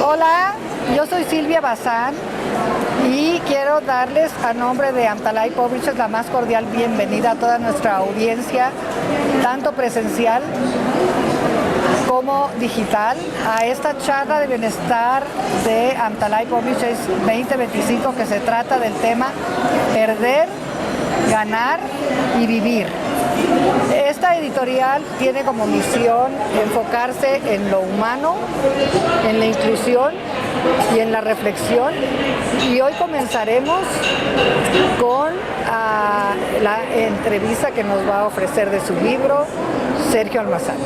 Hola, yo soy Silvia Bazán y quiero darles a nombre de Amtalay Publishers la más cordial bienvenida a toda nuestra audiencia, tanto presencial como digital, a esta charla de bienestar de Amtalay Publishers 2025, que se trata del tema perder, ganar y vivir. Esta editorial tiene como misión enfocarse en lo humano, en la inclusión y en la reflexión. Y hoy comenzaremos con la entrevista que nos va a ofrecer de su libro Sergio Almazán.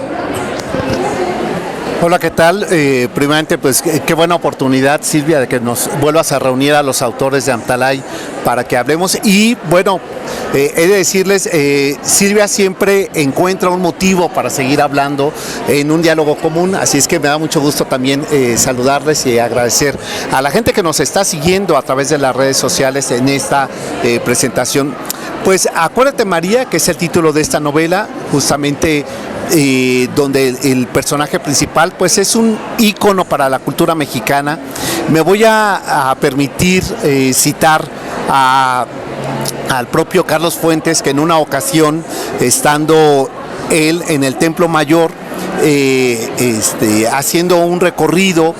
Hola, ¿qué tal? Primeramente, pues qué buena oportunidad, Silvia, de que nos vuelvas a reunir a los autores de Amtalay para que hablemos. Y bueno, he de decirles, Silvia siempre encuentra un motivo para seguir hablando en un diálogo común, así es que me da mucho gusto también saludarles y agradecer a la gente que nos está siguiendo a través de las redes sociales en esta presentación. Pues Acuérdate María, que es el título de esta novela, justamente donde el personaje principal pues es un ícono para la cultura mexicana. Me voy a permitir citar al propio Carlos Fuentes, que en una ocasión, estando él en el Templo Mayor, haciendo un recorrido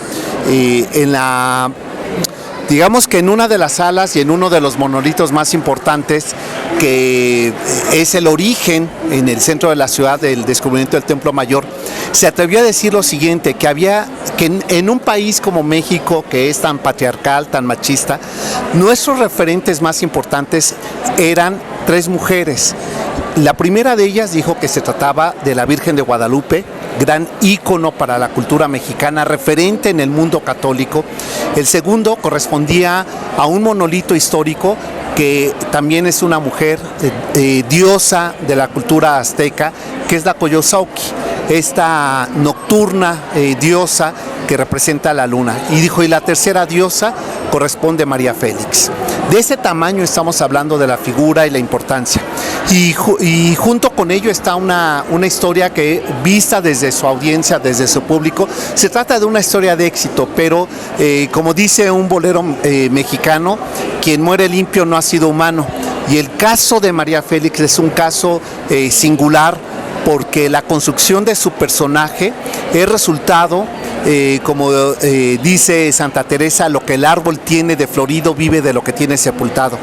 digamos que en una de las salas y en uno de los monolitos más importantes, que es el origen en el centro de la ciudad del descubrimiento del Templo Mayor, se atrevió a decir lo siguiente, que en un país como México, que es tan patriarcal, tan machista, nuestros referentes más importantes eran 3 mujeres. La primera de ellas dijo que se trataba de la Virgen de Guadalupe, gran ícono para la cultura mexicana, referente en el mundo católico. El segundo correspondía a un monolito histórico que también es una mujer diosa de la cultura azteca, que es la Coyolxauhqui, esta nocturna diosa que representa a la luna. Y dijo, y la tercera diosa corresponde a María Félix. De ese tamaño estamos hablando de la figura y la importancia. Y junto con ello está una historia que, vista desde su audiencia, desde su público, se trata de una historia de éxito, pero como dice un bolero mexicano, quien muere limpio no ha sido humano. Y el caso de María Félix es un caso singular, porque la construcción de su personaje es resultado, como dice Santa Teresa, lo que el árbol tiene de florido vive de lo que tiene sepultado.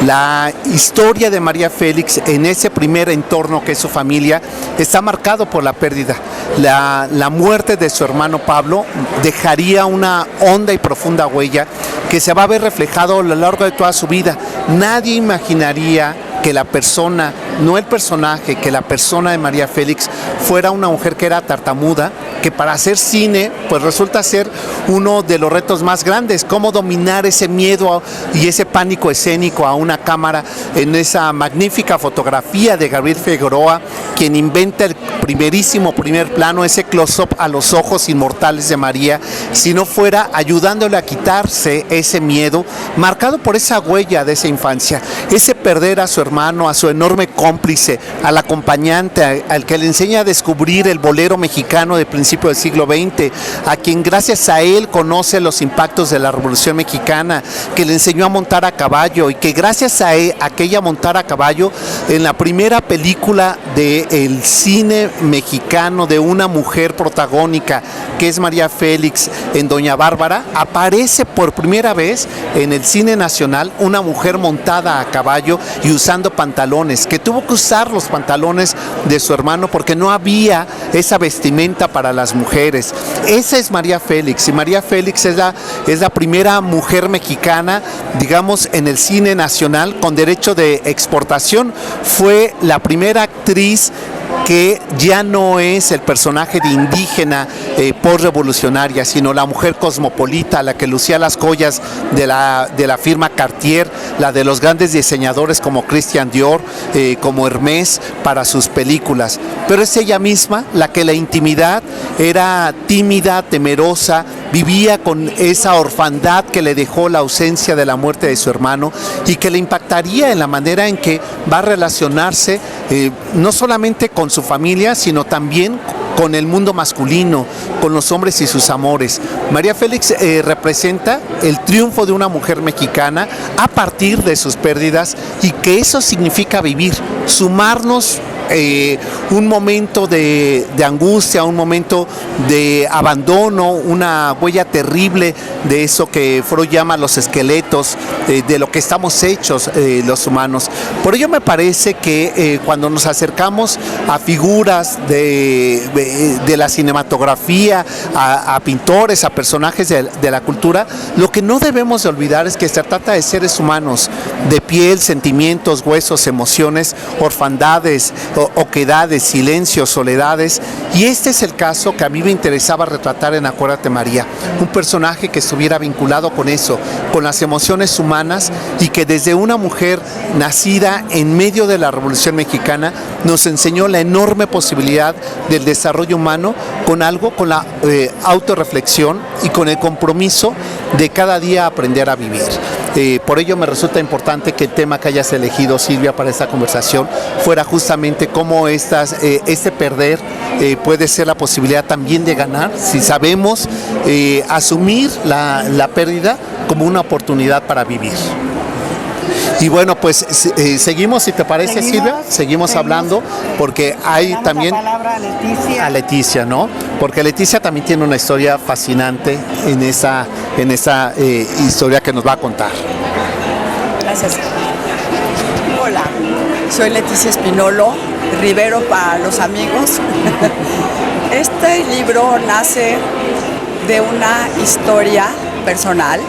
La historia de María Félix en ese primer entorno que es su familia está marcado por la pérdida. La muerte de su hermano Pablo dejaría una honda y profunda huella que se va a ver reflejado a lo largo de toda su vida. Nadie imaginaría que la persona, no el personaje, que la persona de María Félix fuera una mujer que era tartamuda, que para hacer cine pues resulta ser uno de los retos más grandes, cómo dominar ese miedo y ese pánico escénico a una cámara, en esa magnífica fotografía de Gabriel Figueroa, quien inventa el primer plano, ese close-up a los ojos inmortales de María, si no fuera ayudándole a quitarse ese miedo, marcado por esa huella de esa infancia, ese perder a su hermano, a su enorme cómplice, al acompañante, al que le enseña a descubrir el bolero mexicano de principio del siglo XX, a quien gracias a él conoce los impactos de la Revolución Mexicana, que le enseñó a montar a caballo y que gracias a aquella montar a caballo, en la primera película del cine mexicano de una mujer protagónica, que es María Félix, en Doña Bárbara, aparece por primera vez en el cine nacional una mujer montada a caballo y usando pantalones, que tuvo que usar los pantalones de su hermano porque no había esa vestimenta para las mujeres. Esa es María Félix, y María Félix es la primera mujer mexicana, digamos, en el cine nacional con derecho de exportación. Fue la primera actriz que ya no es el personaje de indígena postrevolucionaria, sino la mujer cosmopolita, la que lucía las joyas de la firma Cartier, la de los grandes diseñadores como Christian Dior, como Hermès, para sus películas. Pero es ella misma la que la intimidad era tímida, temerosa, vivía con esa orfandad que le dejó la ausencia de la muerte de su hermano y que le impactaría en la manera en que va a relacionarse no solamente con su familia, sino también con el mundo masculino, con los hombres y sus amores. María Félix representa el triunfo de una mujer mexicana a partir de sus pérdidas, y que eso significa vivir, sumarnos un momento de angustia, un momento de abandono, una huella terrible de eso que Freud llama los esqueletos, de lo que estamos hechos los humanos. Por ello me parece que cuando nos acercamos a figuras de la cinematografía, a pintores, a personajes de la cultura, lo que no debemos de olvidar es que se trata de seres humanos, de piel, sentimientos, huesos, emociones, orfandades, oquedades, silencios, soledades, y este es el caso que a mí me interesaba retratar en Acuérdate María, un personaje que estuviera vinculado con eso, con las emociones humanas, y que desde una mujer nacida en medio de la Revolución Mexicana nos enseñó la enorme posibilidad del desarrollo humano con la autorreflexión y con el compromiso de cada día aprender a vivir. Por ello me resulta importante que el tema que hayas elegido, Silvia, para esta conversación fuera justamente cómo este perder puede ser la posibilidad también de ganar, si sabemos asumir la pérdida como una oportunidad para vivir. Y bueno, pues seguimos, si te parece, Silvia, seguimos hablando, porque hay también la palabra a Leticia, ¿no? Porque Leticia también tiene una historia fascinante en esa historia que nos va a contar. Gracias. Hola, soy Leticia Espinolo, Rivero para los amigos. Este libro nace de una historia personal,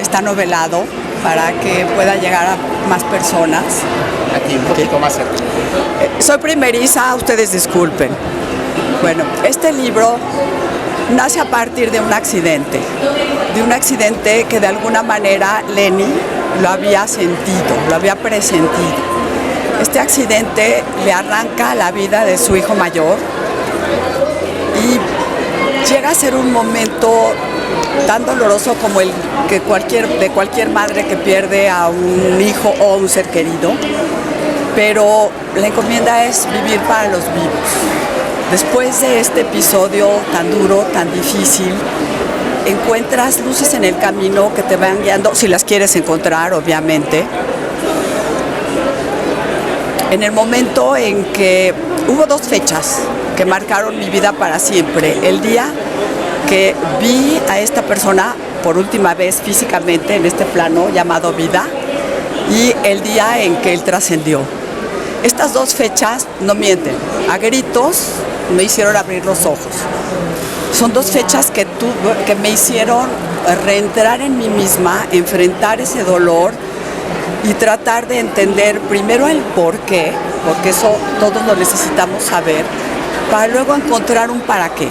está novelado para que pueda llegar a más personas. Aquí, un poquito más cerca. Soy primeriza, ustedes disculpen. Bueno, este libro nace a partir de un accidente que de alguna manera Lenny lo había sentido, lo había presentido. Este accidente le arranca la vida de su hijo mayor y llega a ser un momento tan doloroso como el que de cualquier madre que pierde a un hijo o un ser querido, pero la encomienda es vivir para los vivos. Después de este episodio tan duro, tan difícil, encuentras luces en el camino que te van guiando, si las quieres encontrar, obviamente. En el momento en que hubo dos fechas que marcaron mi vida para siempre: el día que vi a esta persona por última vez físicamente en este plano llamado vida, y el día en que él trascendió. Estas dos fechas no mienten, a gritos me hicieron abrir los ojos. Son dos fechas que me hicieron reentrar en mí misma, enfrentar ese dolor y tratar de entender primero el por qué, porque eso todos lo necesitamos saber, para luego encontrar un para qué.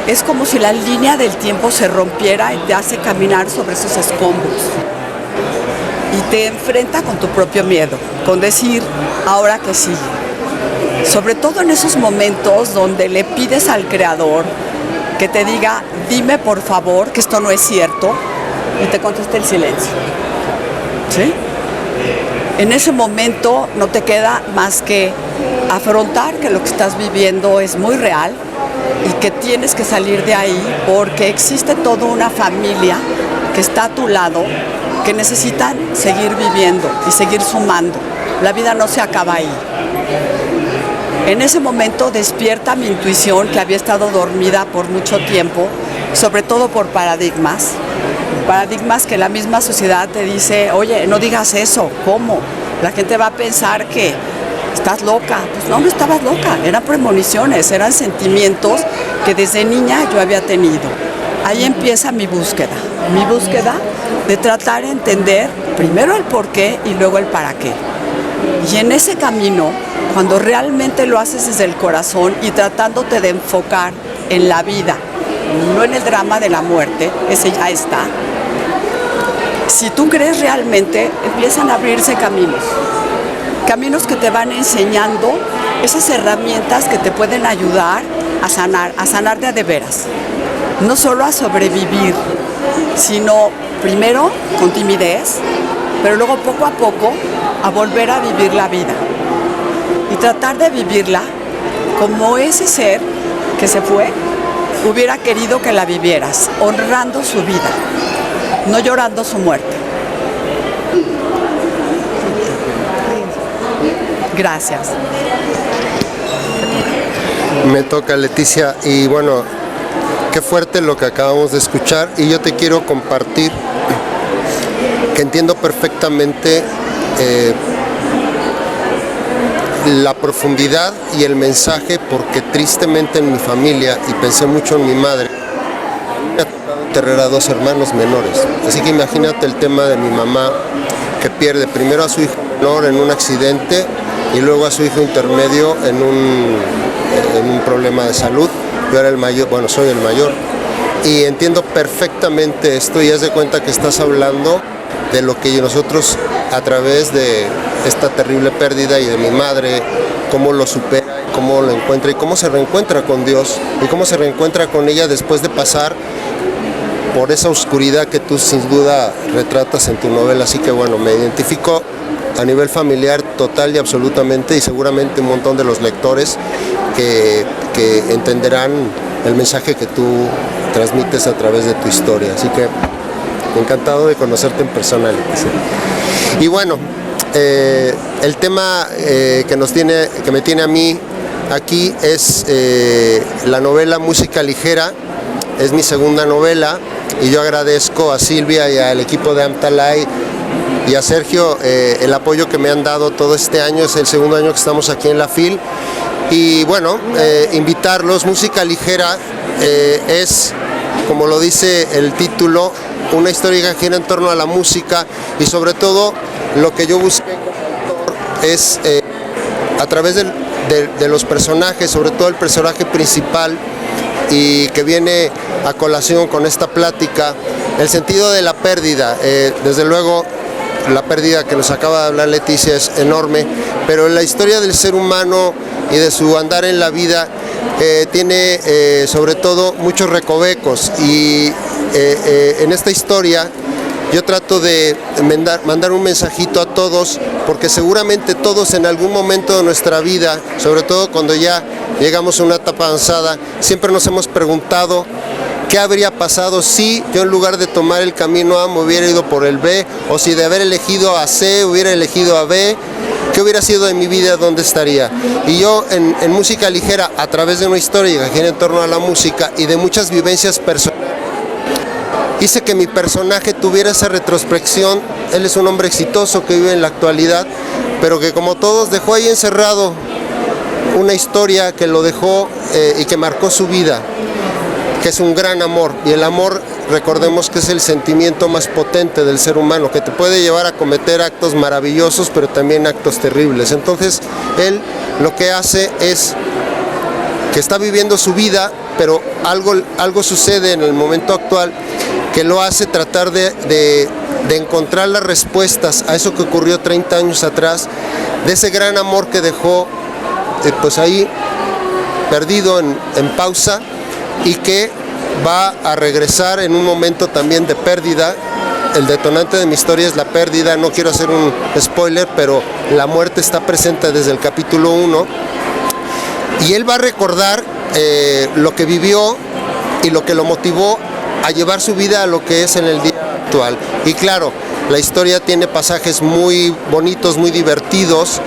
Es como si la línea del tiempo se rompiera y te hace caminar sobre esos escombros. Y te enfrenta con tu propio miedo, con decir, ahora que sigue. Sobre todo en esos momentos donde le pides al Creador que te diga, dime por favor que esto no es cierto, y te contesta el silencio. ¿Sí? En ese momento no te queda más que afrontar que lo que estás viviendo es muy real y que tienes que salir de ahí, porque existe toda una familia que está a tu lado, que necesitan seguir viviendo y seguir sumando. La vida no se acaba ahí. En ese momento despierta mi intuición, que había estado dormida por mucho tiempo, sobre todo por paradigmas que la misma sociedad te dice, oye, no digas eso, ¿cómo? La gente va a pensar que estás loca. Pues no estabas loca, eran premoniciones, eran sentimientos que desde niña yo había tenido. Ahí empieza mi búsqueda de tratar de entender primero el por qué y luego el para qué. Y en ese camino, cuando realmente lo haces desde el corazón y tratándote de enfocar en la vida, no en el drama de la muerte, ese ya está. Si tú crees realmente, empiezan a abrirse caminos que te van enseñando esas herramientas que te pueden ayudar a sanar de a de veras. No solo a sobrevivir, sino primero con timidez, pero luego poco a poco a volver a vivir la vida. Y tratar de vivirla como ese ser que se fue, hubiera querido que la vivieras, honrando su vida, no llorando su muerte. Gracias. Me toca, Leticia, y bueno, qué fuerte lo que acabamos de escuchar, y yo te quiero compartir que entiendo perfectamente la profundidad y el mensaje, porque tristemente en mi familia, y pensé mucho en mi madre, me ha tocado enterrar a 2 hermanos menores, así que imagínate el tema de mi mamá, que pierde primero a su hijo menor en un accidente y luego a su hijo intermedio en un problema de salud. Yo era el mayor, bueno, soy el mayor, y entiendo perfectamente esto, y haz de cuenta que estás hablando de lo que nosotros, a través de esta terrible pérdida y de mi madre, cómo lo supera, cómo lo encuentra y cómo se reencuentra con Dios y cómo se reencuentra con ella después de pasar por esa oscuridad que tú sin duda retratas en tu novela. Así que bueno, me identifico a nivel familiar total y absolutamente, y seguramente un montón de los lectores que entenderán el mensaje que tú transmites a través de tu historia. Así que encantado de conocerte en persona, Leticia. Y bueno, el tema que me tiene a mí aquí es la novela Música Ligera. Es mi segunda novela, y yo agradezco a Silvia y al equipo de Amtalay y a Sergio el apoyo que me han dado todo este año. Es el segundo año que estamos aquí en la FIL. Y bueno, invitarlos. Música Ligera es, como lo dice el título, una historia que gira en torno a la música, y sobre todo lo que yo busqué como autor es a través de los personajes, sobre todo el personaje principal, y que viene a colación con esta plática, el sentido de la pérdida. Desde luego la pérdida que nos acaba de hablar Leticia es enorme, pero la historia del ser humano y de su andar en la vida tiene sobre todo muchos recovecos, y en esta historia yo trato de mandar un mensajito a todos, porque seguramente todos en algún momento de nuestra vida, sobre todo cuando ya llegamos a una etapa avanzada, siempre nos hemos preguntado qué habría pasado si yo, en lugar de tomar el camino A, me hubiera ido por el B, o si de haber elegido a C hubiera elegido a B. ¿Qué hubiera sido de mi vida? ¿Dónde estaría? Y yo en Música Ligera, a través de una historia que gira en torno a la música y de muchas vivencias personales, hice que mi personaje tuviera esa retrospección. Él es un hombre exitoso que vive en la actualidad, pero que, como todos, dejó ahí encerrado una historia que lo dejó y que marcó su vida, que es un gran amor. Y el amor, recordemos que es el sentimiento más potente del ser humano, que te puede llevar a cometer actos maravillosos, pero también actos terribles. Entonces, él lo que hace es que está viviendo su vida, pero algo sucede en el momento actual que lo hace tratar de encontrar las respuestas a eso que ocurrió 30 años atrás, de ese gran amor que dejó pues ahí perdido en pausa, y que va a regresar en un momento también de pérdida. El detonante de mi historia es la pérdida. No quiero hacer un spoiler, pero la muerte está presente desde el capítulo 1, y él va a recordar lo que vivió y lo que lo motivó a llevar su vida a lo que es en el día actual. Y claro, la historia tiene pasajes muy bonitos, muy divertidos,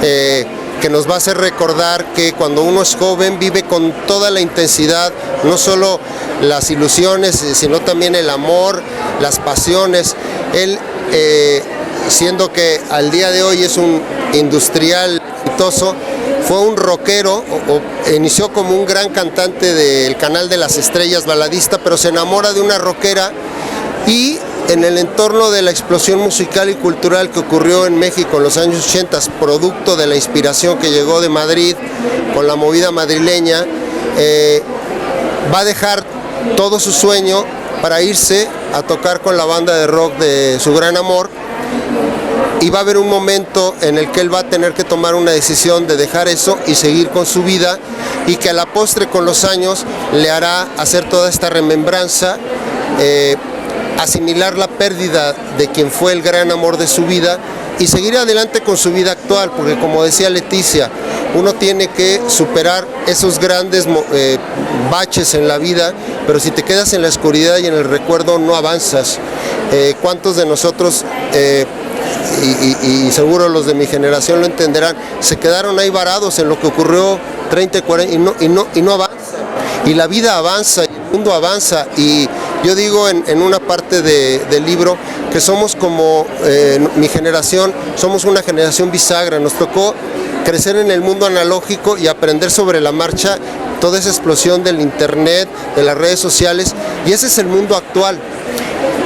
que nos va a hacer recordar que cuando uno es joven vive con toda la intensidad, no solo las ilusiones, sino también el amor, las pasiones. Él, siendo que al día de hoy es un industrial exitoso, fue un rockero, inició como un gran cantante del Canal de las Estrellas, baladista, pero se enamora de una rockera, y en el entorno de la explosión musical y cultural que ocurrió en México en los años 80, producto de la inspiración que llegó de Madrid con la movida madrileña, va a dejar todo su sueño para irse a tocar con la banda de rock de su gran amor, y va a haber un momento en el que él va a tener que tomar una decisión de dejar eso y seguir con su vida, y que a la postre, con los años, le hará hacer toda esta remembranza, asimilar la pérdida de quien fue el gran amor de su vida y seguir adelante con su vida actual, porque, como decía Leticia, uno tiene que superar esos grandes baches en la vida, pero si te quedas en la oscuridad y en el recuerdo no avanzas. ¿Cuántos de nosotros, y seguro los de mi generación lo entenderán, se quedaron ahí varados en lo que ocurrió 30, 40 y no avanzan? Y la vida avanza, y el mundo avanza, y yo digo en una parte del libro que somos como mi generación, somos una generación bisagra. Nos tocó crecer en el mundo analógico y aprender sobre la marcha toda esa explosión del internet, de las redes sociales, y ese es el mundo actual.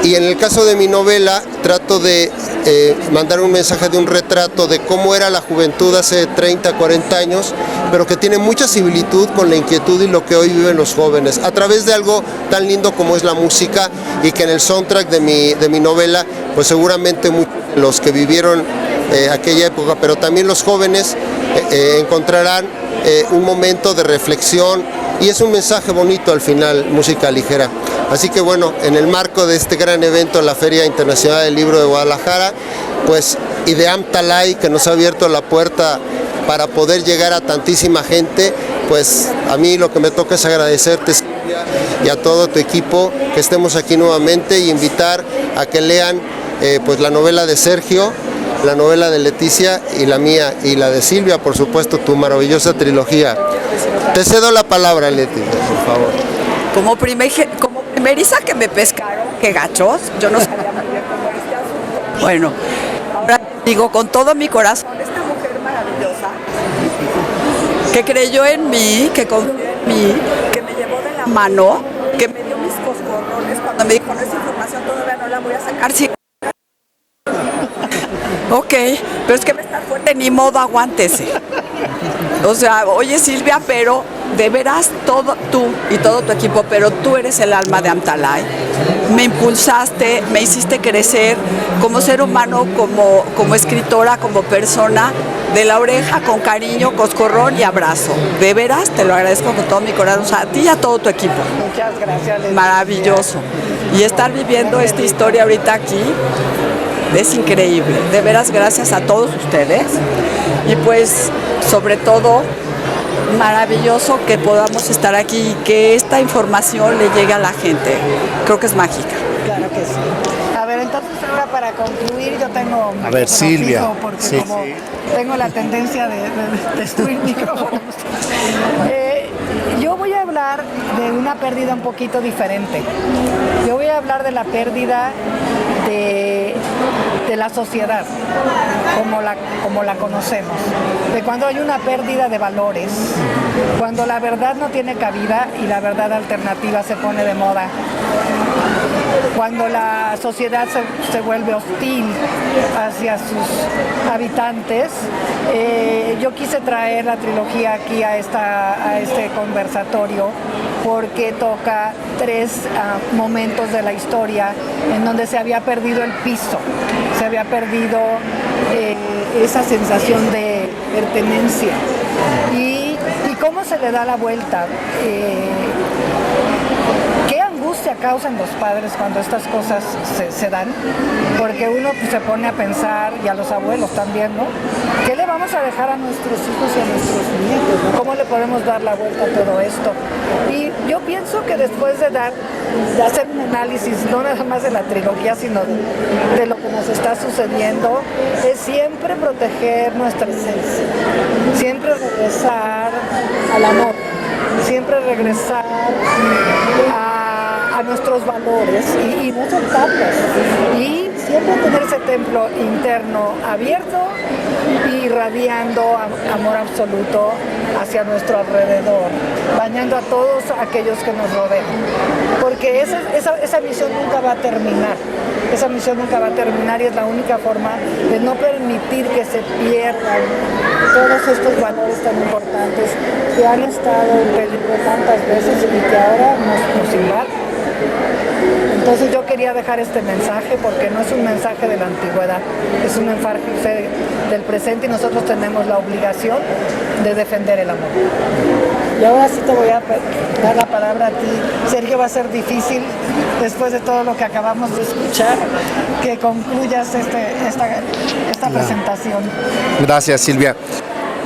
Y en el caso de mi novela trato de mandar un mensaje de un retrato de cómo era la juventud hace 30, 40 años, pero que tiene mucha similitud con la inquietud y lo que hoy viven los jóvenes, a través de algo tan lindo como es la música, y que en el soundtrack de mi novela, pues seguramente muchos de los que vivieron aquella época, pero también los jóvenes encontrarán un momento de reflexión, y es un mensaje bonito al final, música ligera. Así que bueno, en el marco de este gran evento, la Feria Internacional del Libro de Guadalajara, pues y de Amtalay, que nos ha abierto la puerta para poder llegar a tantísima gente, pues a mí lo que me toca es agradecerte, Silvia, y a todo tu equipo que estemos aquí nuevamente, y invitar a que lean pues la novela de Sergio, la novela de Leticia y la mía, y la de Silvia, por supuesto, tu maravillosa trilogía. Te cedo la palabra, Leti, por favor. Como primeriza que me pescaron, qué gachos, yo no sabía muy bien cómo era este asunto. Bueno, ahora digo con todo mi corazón, esta mujer maravillosa, que creyó en mí, que confió en mí, que me llevó de la mano, que me dio mis coscorrones cuando me dijo, no, esa información todavía no la voy a sacar. Sí. Ok, pero es que me está fuerte, ni modo, aguántese. O sea, oye Silvia, pero de veras todo tú y todo tu equipo, pero tú eres el alma de Amtalay. Me impulsaste, me hiciste crecer como ser humano, como escritora, como persona, de la oreja, con cariño, coscorrón y abrazo. De veras, te lo agradezco con todo mi corazón, o sea, a ti y a todo tu equipo. Muchas gracias. Leticia. Maravilloso. Y estar viviendo esta historia ahorita aquí es increíble. De veras, gracias a todos ustedes. Y pues, sobre todo, maravilloso que podamos estar aquí y que esta información le llegue a la gente. Creo que es mágica. Claro que sí. A ver, entonces ahora para concluir, yo tengo un ver, Silvia. fijo, porque Sí. como tengo la tendencia de destruir micrófonos. Yo voy a hablar de una pérdida un poquito diferente. Yo voy a hablar de la pérdida de la sociedad, como la conocemos, de cuando hay una pérdida de valores, cuando la verdad no tiene cabida y la verdad alternativa se pone de moda, cuando la sociedad se vuelve hostil hacia sus habitantes. Yo quise traer la trilogía aquí a este conversatorio porque toca tres momentos de la historia en donde se había perdido el piso, se había perdido esa sensación de pertenencia. Y cómo se le da la vuelta. ¿Qué angustia causan los padres cuando estas cosas se dan? Porque uno pues, se pone a pensar, y a los abuelos también, ¿no? ¿Qué le vamos a dejar a nuestros hijos y a nuestros nietos, ¿no? ¿Cómo le podemos dar la vuelta a todo esto? Y yo pienso que después de hacer un análisis, no nada más de la trilogía, sino de lo que nos está sucediendo, es siempre proteger nuestra esencia, siempre regresar al amor, siempre regresar a nuestros valores y no soltarlos, y siempre tener ese templo interno abierto y irradiando amor absoluto hacia nuestro alrededor, bañando a todos aquellos que nos rodean, porque esa misión nunca va a terminar. Esa misión nunca va a terminar, y es la única forma de no permitir que se pierdan todos estos valores tan importantes que han estado en peligro tantas veces y que ahora nos invaden. Entonces yo quería dejar este mensaje porque no es un mensaje de la antigüedad, es un mensaje del presente, y nosotros tenemos la obligación de defender el amor. Y ahora sí te voy a dar la palabra a ti. Sergio, va a ser difícil, después de todo lo que acabamos de escuchar, que concluyas esta presentación. Gracias, Silvia.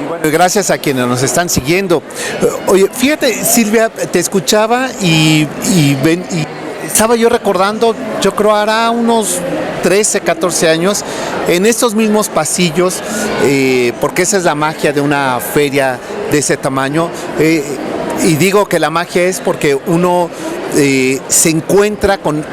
Y bueno, gracias a quienes nos están siguiendo. Oye, fíjate, Silvia, te escuchaba y estaba yo recordando, yo creo hará unos 13, 14 años, en estos mismos pasillos, porque esa es la magia de una feria de ese tamaño, y digo que la magia es porque uno se encuentra con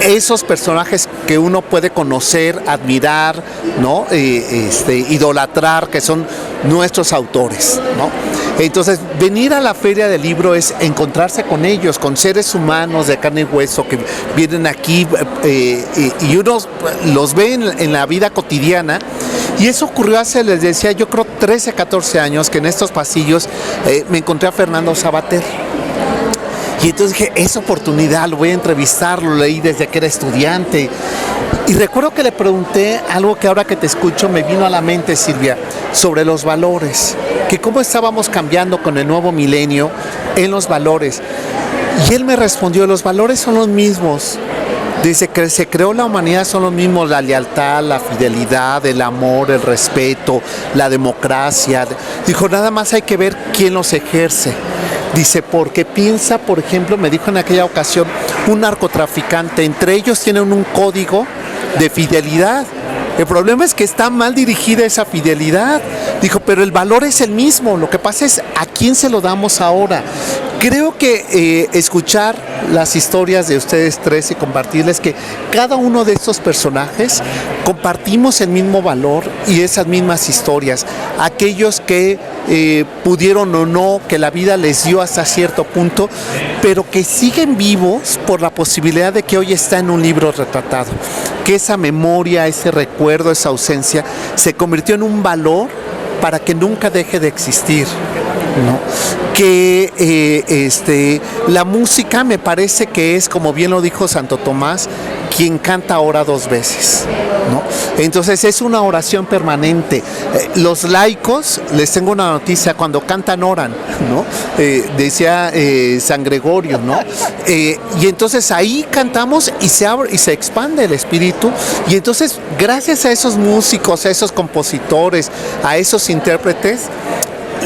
esos personajes que uno puede conocer, admirar, ¿no? Idolatrar, que son nuestros autores, ¿no? Entonces, venir a la Feria del Libro es encontrarse con ellos, con seres humanos de carne y hueso que vienen aquí y uno los ve en la vida cotidiana. Y eso ocurrió hace, les decía, yo creo 13, 14 años, que en estos pasillos me encontré a Fernando Savater. Y entonces dije, esa oportunidad, lo voy a entrevistar, lo leí desde que era estudiante. Y recuerdo que le pregunté algo que ahora que te escucho me vino a la mente, Silvia, sobre los valores, que cómo estábamos cambiando con el nuevo milenio en los valores. Y él me respondió, los valores son los mismos. Desde que se creó la humanidad son los mismos, la lealtad, la fidelidad, el amor, el respeto, la democracia. Dijo, nada más hay que ver quién los ejerce. Dice, porque piensa, por ejemplo, me dijo en aquella ocasión, un narcotraficante, entre ellos tienen un código de fidelidad. El problema es que está mal dirigida esa fidelidad. Dijo, pero el valor es el mismo, lo que pasa es a quién se lo damos ahora. Creo que escuchar las historias de ustedes tres y compartirles que cada uno de estos personajes compartimos el mismo valor y esas mismas historias. Aquellos que pudieron o no, que la vida les dio hasta cierto punto, pero que siguen vivos por la posibilidad de que hoy está en un libro retratado. Que esa memoria, ese recuerdo, esa ausencia se convirtió en un valor para que nunca deje de existir, ¿no? Que la música me parece que es, como bien lo dijo Santo Tomás, quien canta ora dos veces, ¿no? Entonces es una oración permanente. Los laicos, les tengo una noticia, cuando cantan oran, ¿no? Decía San Gregorio, ¿no? Y entonces ahí cantamos y se abre y se expande el espíritu, y entonces gracias a esos músicos, a esos compositores, a esos intérpretes,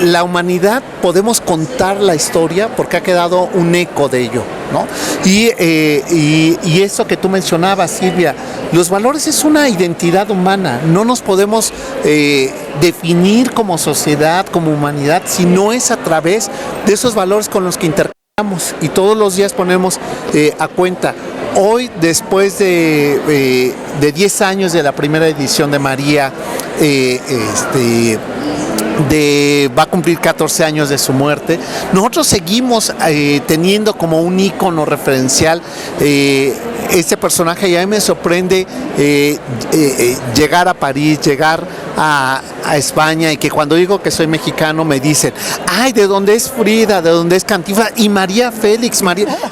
la humanidad podemos contar la historia porque ha quedado un eco de ello, ¿no? Y eso que tú mencionabas, Silvia, los valores es una identidad humana, no nos podemos definir como sociedad, como humanidad, si no es a través de esos valores con los que intercambiamos y todos los días ponemos a cuenta. Hoy, después de 10 años de la primera edición de María, va a cumplir 14 años de su muerte, nosotros seguimos teniendo como un ícono referencial este personaje, y a mí me sorprende llegar a París, llegar a España, y que cuando digo que soy mexicano me dicen, ay, ¿de dónde es Frida? ¿De dónde es Cantinflas? Y María Félix,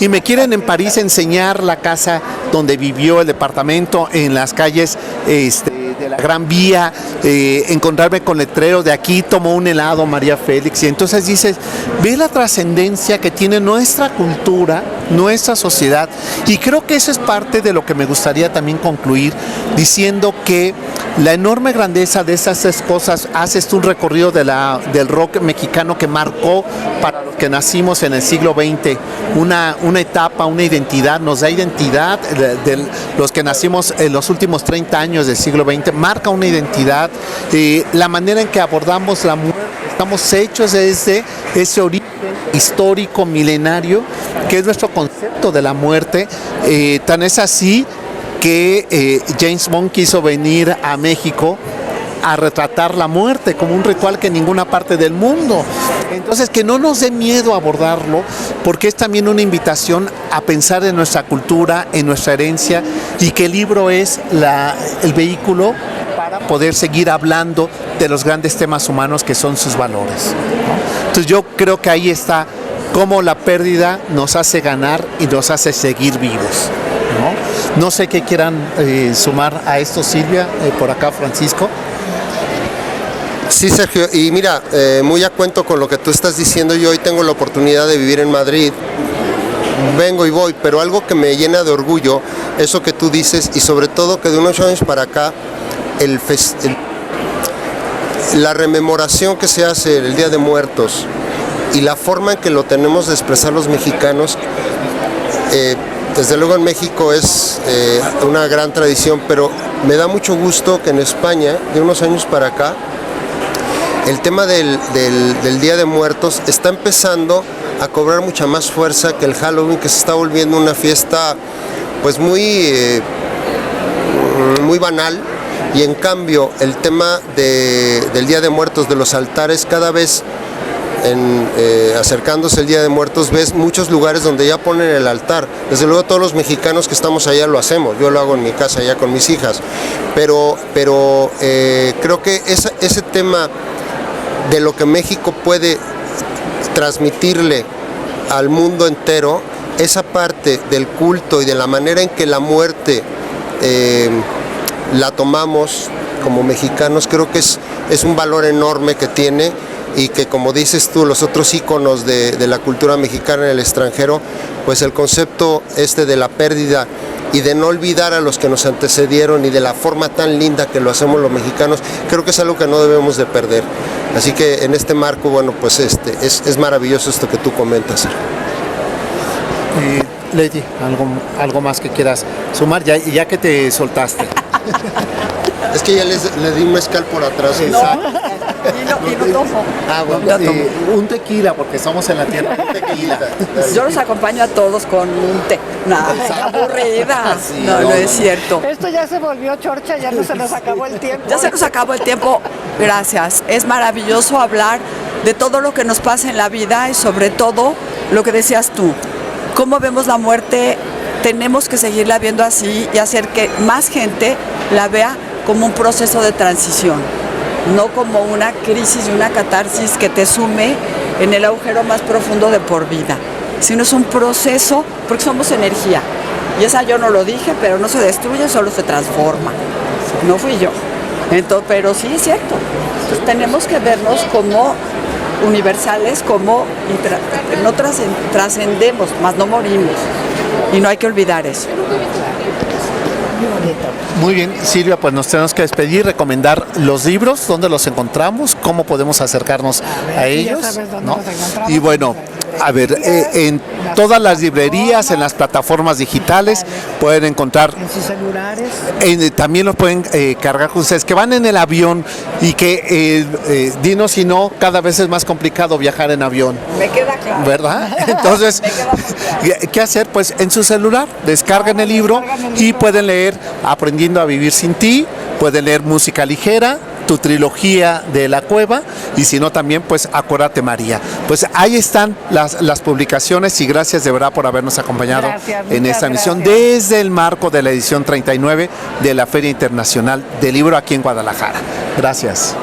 y me quieren en París enseñar la casa donde vivió, el departamento, en las calles de la Gran Vía, encontrarme con letrero de aquí tomó un helado María Félix, y entonces dices, ve la trascendencia que tiene nuestra cultura, nuestra sociedad, y creo que eso es parte de lo que me gustaría también concluir diciendo que la enorme grandeza de esas tres cosas, haces tú un recorrido del rock mexicano que marcó para los que nacimos en el siglo XX una etapa, una identidad, nos da identidad, de los que nacimos en los últimos 30 años del siglo XX, marca una identidad, la manera en que abordamos la muerte, estamos hechos desde ese origen histórico, milenario, que es nuestro concepto de la muerte, tan es así que James Bond quiso venir a México a retratar la muerte como un ritual que en ninguna parte del mundo. Entonces, que no nos dé miedo abordarlo, porque es también una invitación a pensar en nuestra cultura, en nuestra herencia, y que el libro es el vehículo para poder seguir hablando de los grandes temas humanos que son sus valores, ¿no? Entonces yo creo que ahí está cómo la pérdida nos hace ganar y nos hace seguir vivos, ¿no? No sé qué quieran sumar a esto, Silvia, por acá Francisco. Sí, Sergio, y mira, muy a cuento con lo que tú estás diciendo, yo hoy tengo la oportunidad de vivir en Madrid, vengo y voy, pero algo que me llena de orgullo, eso que tú dices, y sobre todo que de unos años para acá, la rememoración que se hace el Día de Muertos y la forma en que lo tenemos de expresar los mexicanos, desde luego en México es una gran tradición, pero me da mucho gusto que en España, de unos años para acá, el tema del Día de Muertos está empezando a cobrar mucha más fuerza que el Halloween, que se está volviendo una fiesta pues muy banal, y en cambio el tema del Día de Muertos, de los altares, cada vez acercándose el Día de Muertos, ves muchos lugares donde ya ponen el altar. Desde luego todos los mexicanos que estamos allá lo hacemos, yo lo hago en mi casa allá con mis hijas, pero creo que ese tema de lo que México puede transmitirle al mundo entero, esa parte del culto y de la manera en que la muerte la tomamos como mexicanos, creo que es un valor enorme que tiene, y que, como dices tú, los otros íconos de la cultura mexicana en el extranjero, pues el concepto de la pérdida y de no olvidar a los que nos antecedieron, y de la forma tan linda que lo hacemos los mexicanos, creo que es algo que no debemos de perder. Así que en este marco, bueno, pues es maravilloso esto que tú comentas. Lady, algo más que quieras sumar, ya que te soltaste. Es que ya le di un mezcal por atrás. Exacto. Y no tomo. Ah, bueno, un tequila, porque somos en la tierra. Un tequila. Yo los acompaño a todos con un té. Nada, aburrida. Sí, No es cierto. Esto ya se volvió chorcha, ya no se nos acabó el tiempo. Ya se nos acabó el tiempo. Gracias. Es maravilloso hablar de todo lo que nos pasa en la vida, y sobre todo lo que decías tú. Cómo vemos la muerte, tenemos que seguirla viendo así y hacer que más gente la vea como un proceso de transición, no como una crisis y una catarsis que te sume en el agujero más profundo de por vida, sino es un proceso, porque somos energía. Y esa yo no lo dije, pero no se destruye, solo se transforma. No fui yo. Entonces, pero sí es cierto. Entonces, tenemos que vernos como universales, como no trascendemos, más no morimos. Y no hay que olvidar eso. Muy bien, Silvia, pues nos tenemos que despedir, recomendar los libros, dónde los encontramos, cómo podemos acercarnos a ellos, ya sabes dónde ¿no? los encontramos. Y bueno, a ver, en todas las librerías, en las plataformas digitales, pueden encontrar, En sus celulares. también los pueden cargar con ustedes, que van en el avión y que, dinos si no, cada vez es más complicado viajar en avión, Me queda claro. ¿verdad? Entonces, Me queda muy claro. ¿qué hacer? Pues en su celular, descarguen el libro y pueden leer Aprendiendo a vivir sin ti, pueden leer Música ligera, tu trilogía de La Cueva, y si no también, pues Acuérdate María. Pues ahí están las publicaciones, y gracias de verdad por habernos acompañado en Muchas esta emisión gracias. desde el marco de la edición 39 de la Feria Internacional del Libro aquí en Guadalajara. Gracias.